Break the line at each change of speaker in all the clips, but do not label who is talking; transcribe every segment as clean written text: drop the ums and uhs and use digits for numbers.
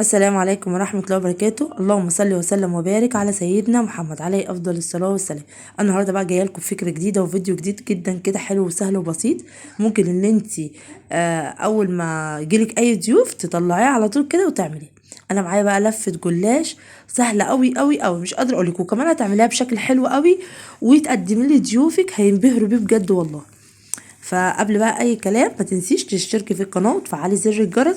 السلام عليكم ورحمة الله وبركاته. اللهم صل وسلم وبارك على سيدنا محمد عليه أفضل الصلاة والسلام. النهاردة بقى جاية لكم فكرة جديدة وفيديو جديد جدا كده حلو وسهل وبسيط. ممكن ان انتي أول ما يجيلك أي ضيوف تطلعيه على طول كده وتعمليه. أنا معايا بقى لفة جلاش سهلة أوي أوي أوي، مش قادرة أقولك، وكمان هتعمليها بشكل حلو أوي وتقدمي لي ضيوفك هينبهروا بيه بجد والله. فقبل بقى اي كلام ما تنسيش تشتركي في القناه وتفعلي زر الجرس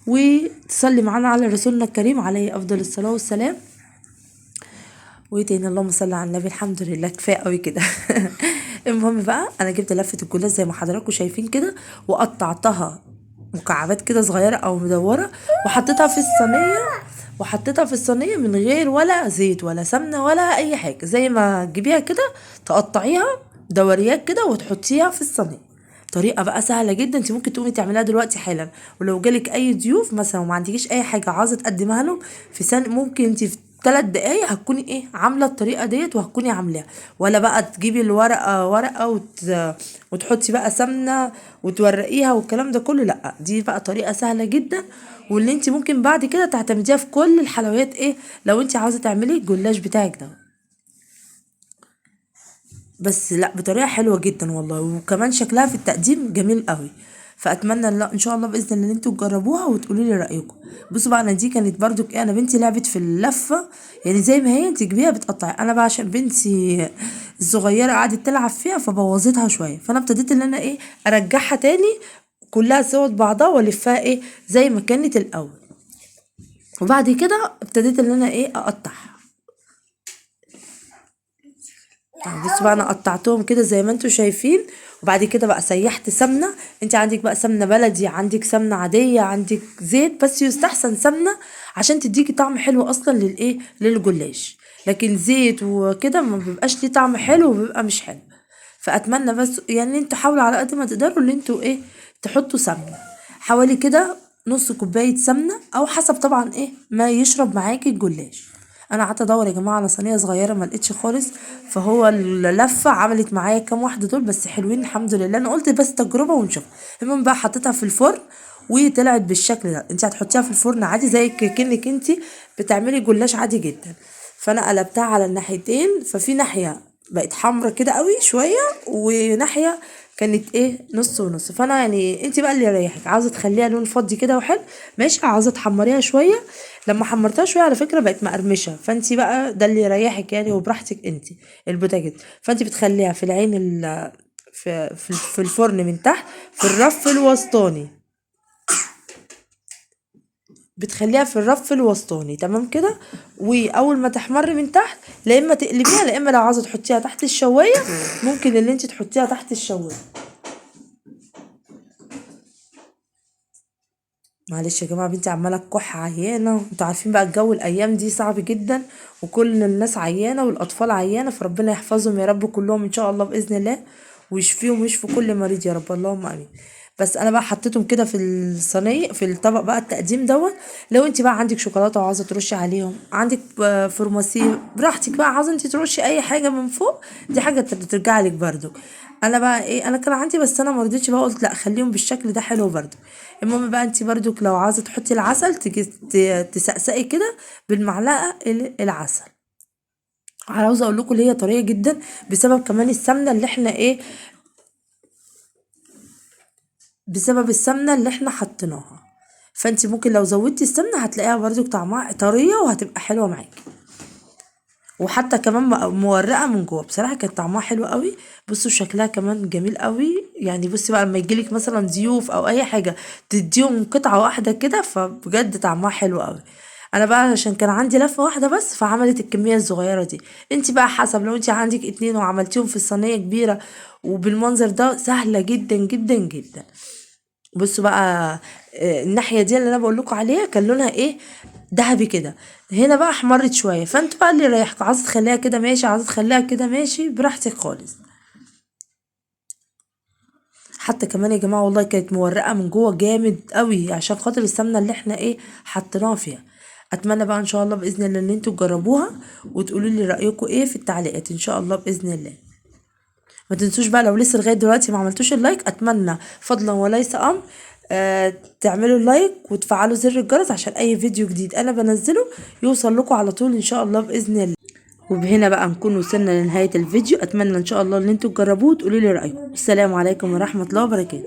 وتصلي معانا على رسولنا الكريم عليه افضل الصلاه والسلام. وتاني اللهم صل على النبي. الحمد لله كفايه قوي كده. المهم بقى انا جبت لفه الجلاش زي ما حضراتكم شايفين كده، وقطعتها مكعبات كده صغيره او مدوره، وحطيتها في الصينيه من غير ولا زيت ولا سمنه ولا اي حاجه، زي ما تجيبيها كده تقطعيها دوريات كده وتحطيها في الصينيه. طريقه بقى سهله جدا، انت ممكن تقومي تعمليها دلوقتي حالا. ولو جالك اي ضيوف مثلا وما عندكيش اي حاجه عايزه تقدمها لهم في سنة، ممكن انت في 3 دقايق هتكوني عامله الطريقه ديت وهتكوني عاملاها. ولا بقى تجيبي الورقه ورقه وتحطي بقى سمنه وتورقيها والكلام ده كله، لا دي بقى طريقه سهله جدا، واللي انت ممكن بعد كده تعتمديها في كل الحلويات لو انت عاوزه تعملي الجلاش بتاعك ده. بس لا بطريقه حلوه جدا والله، وكمان شكلها في التقديم جميل قوي. فاتمنى لا ان شاء الله باذن الله ان انتوا تجربوها وتقولوا لي رايكم. بصوا بقى، انا دي كانت برضو انا بنتي لعبت في اللفه، يعني زي ما هي تجيبيها بتقطعي، انا بقى عشان بنتي الصغيره قعدت تلعب فيها فبوظتها شويه، فانا ابتديت ان انا ارجعها تاني كلها سوا بعضها والفها زي ما كانت الاول. وبعد كده ابتديت ان انا اقطعها. بصوا بقى انا قطعتهم كده زي ما انتوا شايفين. وبعد كده بقى سيحت سمنه، انت عندك بقى سمنه بلدي، عندك سمنه عاديه، عندك زيت، بس يستحسن سمنه عشان تديكي طعم حلو اصلا للجلاش. لكن زيت وكده ما بيبقاش ليه طعم حلو وبيبقى مش حلو. فاتمنى بس يعني انتوا حاولوا على قد ما تقدروا ان انتوا تحطوا سمنه حوالي كده نص كوبايه سمنه، او حسب طبعا ما يشرب معاكي الجلاش. انا قعدت ادور يا جماعه على صينيه صغيره ما لقيتش خالص، فهو اللفه عملت معايا كام واحده دول بس حلوين الحمد لله. انا قلت بس تجربه ونشوف. المهم بقى حطيتها في الفرن وطلعت بالشكل ده. انت هتحطيها في الفرن عادي زي كأنك انت بتعملي جلاش عادي جدا. فانا قلبتها على الناحيتين، ففي ناحيه بقت حمرا كده قوي شويه، وناحيه كانت نص ونص. فانا يعني انت بقى اللي يريحك، عاوزه تخليها لون فضي كده وحلو ماشي، عاوزه تحمريها شويه. لما حمرتها شويه على فكره بقت مقرمشه، فانت بقى ده اللي يريحك يعني وبراحتك انت. البوتاجاز، فانت بتخليها في العين في الفرن من تحت في الرف الوسطاني، بتخليها في الرف الوسطاني تمام كده. واول ما تحمر من تحت، لا اما تقلبيها لا اما لو عاوزه تحطيها تحت الشوايه ممكن اللي انت تحطيها تحت الشوايه. معلش يا جماعه بنتي عماله تكح عيانه، انتوا عارفين بقى الجو الايام دي صعب جدا، وكل الناس عيانه والاطفال عيانه، فربنا يحفظهم يا رب كلهم ان شاء الله باذن الله، ويشفيهم ويشفي كل مريض يا رب اللهم امين. بس انا بقى حطيتهم كده في الصينيه في الطبق بقى التقديم دوت. لو انت بقى عندك شوكولاته وعاوزه ترشي عليهم، عندك فورماسي براحتك بقى، عاوزه انت ترشي اي حاجه من فوق، دي حاجه ترجع لك برضو. انا بقى انا كان عندي بس انا ما رضيتش بقى، قلت لا خليهم بالشكل ده حلو برضو. المهم بقى انت برضو لو عاوزه تحطي العسل تيجي تسقسقي كده بالمعلقه العسل. عاوزه اقول لكم اللي هي طريه جدا بسبب كمان السمنه اللي احنا بسبب السمنه اللي احنا حطيناها. فانت ممكن لو زودتي السمنه هتلاقيها برضو طعمها طريه وهتبقى حلوه معاكي، وحتى كمان مورقه من جوه. بصراحه كانت طعمها حلو قوي. بصوا شكلها كمان جميل قوي. يعني بصي بقى لما يجيلك مثلا ضيوف او اي حاجه تديهم قطعه واحده كده، فبجد طعمها حلو قوي. انا بقى عشان كان عندي لفه واحده بس فعملت الكميه الصغيره دي. انت بقى حسب، لو انت عندك 2 وعملتيهم في الصينيه كبيره وبالمنظر ده سهله جدا جدا جدا. بصوا بقى الناحيه دي اللي انا بقول لكم عليها كان لونها ذهبي كده، هنا بقى احمرت شويه. فانتوا بقى اللي يريحكم، عايزه تخليها كده ماشي، عايزه تخليها كده ماشي براحتك خالص. حتى كمان يا جماعه والله كانت مورقه من جوه جامد قوي عشان خاطر السمنه اللي احنا حطيناها فيها. اتمنى بقى ان شاء الله باذن الله ان انتوا تجربوها وتقولوا لي رايكم في التعليقات ان شاء الله باذن الله. ما تنسوش بقى لو لسه لغايه دلوقتي ما عملتوش اللايك، اتمنى فضلا وليس امر تعملوا لايك وتفعلوا زر الجرس عشان اي فيديو جديد انا بنزله يوصل لكم على طول ان شاء الله باذن الله. وبهنا بقى نكون وصلنا لنهاية الفيديو. اتمنى ان شاء الله ان انتوا تجربوه وتقولوا لي رأيكم. السلام عليكم ورحمة الله وبركاته.